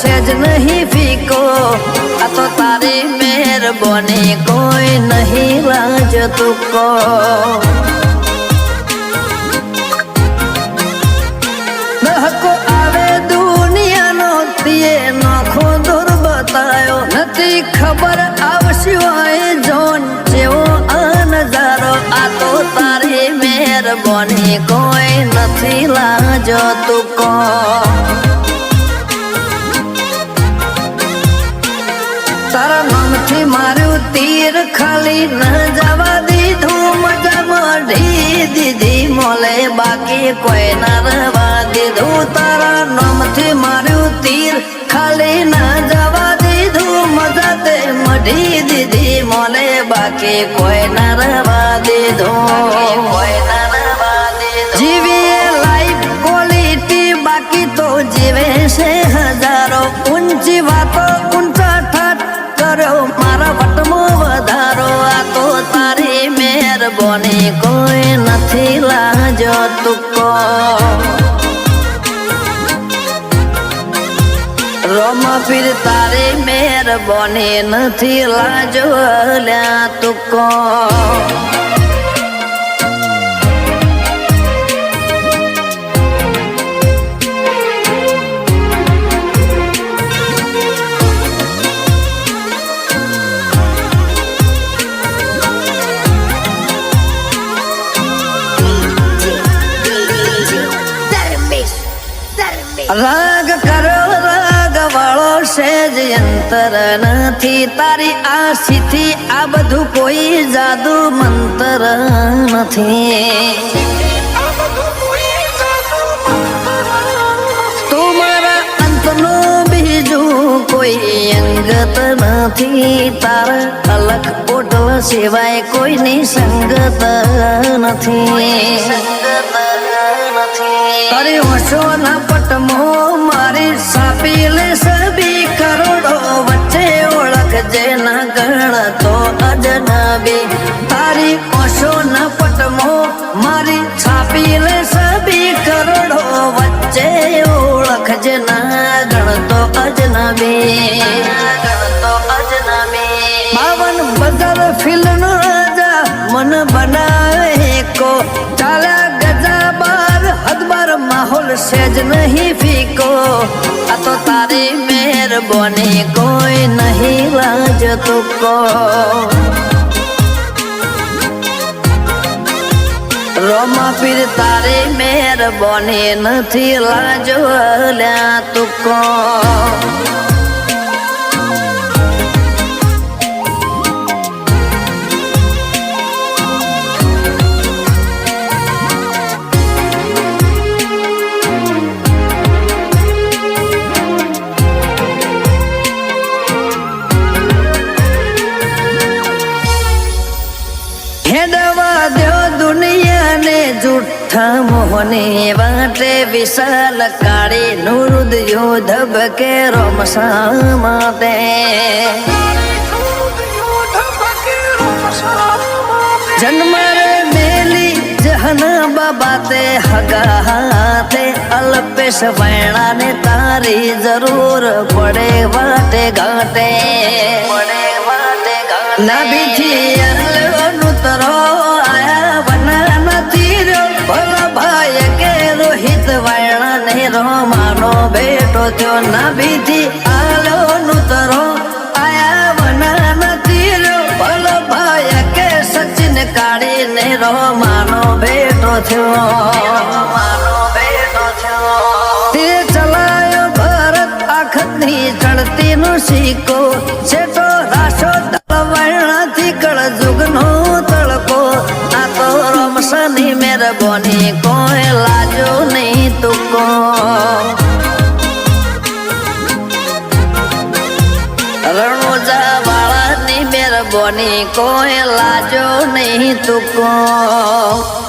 says नहीं फीको आ तो तारी मेहरबानी कोई नहीं लाज तुको नहको आवे दुनिया नो तिये नखो दूर बतायो नती खबर आवश्य जोन जेवो आ नजारो आ तो तारी मेहरबानी कोई नहीं लाज तुको तारा नाम थी मारू तीर खाली न जावा दीधू मजा मढ़ी दीदी मोले बाकी कोई न रवा दीधू तारा नाम थी मारू तीर खाली न जावा दीधू मजा ते मढ़ी दीदी मोले बाकी कोई न रवा दीधू कोई न रवा दीधू जीवी लाइफ क्वालिटी बाकी तो जीवे से हजारों ऊंची बातों ऊंचा मारा वटमो वधारो आ तो तारी मेहरबानी कोई नहीं लाजो तुको रोमा फिर तारी मेहरबानी नहीं लाजो ल्या तुको राग करो राग वालो सेज यंत्र नथी तारी आशी थी आ बधु कोई जादू मंत्र नथी तुम्हारा अंत नो बीजू कोई अंगत नथी तारा अलग पोटल सिवाय कोई नहीं संगत नथी तारी होशो न पटमो मारी सापीले सभी करोड़ों बच्चे ओळख जे न गण तो अजनबी तारी होशो न पटमो मारी छापीले सभी करोड़ों बच्चे ओळख जे न गण तो अजनबी बावन बदल फिल्म राजा मन बनावे को चाला गजा बार हदबार माहौल सेज नहीं फीको आ तो तारी मेहरबानी कोई नहीं लाज तुको रोमा फिर तारी मेहरबानी नहीं लाजो ल्या तुको झूठा मोहने वाटे विशाल काड़ी नुरुद योध बके रोमसा माते जन्मर मेली जहना बाबाते हगा हाथे अल्पेश वैणा ने तारी जरूर पड़े वाटे घाटे ना भी थी नुतरो आया बना भला भाई के रोहित वैणा ने रोमानो बेटो थो न बीती आलो नुतरो आया बना तीरो भला भाई के सचिन काड़ी ने रोमानो बेटो थो तीर चलायो भारत आखतनी चढ़ती नु सीको सेठो राशो दल वैणा थी कड़ जुगनो तड़को आ तो रोमसनी मेहरबानी कोई लाजो नहीं तुको रणोजा वाला नी मेहरबानी कोई लाजो नहीं तुको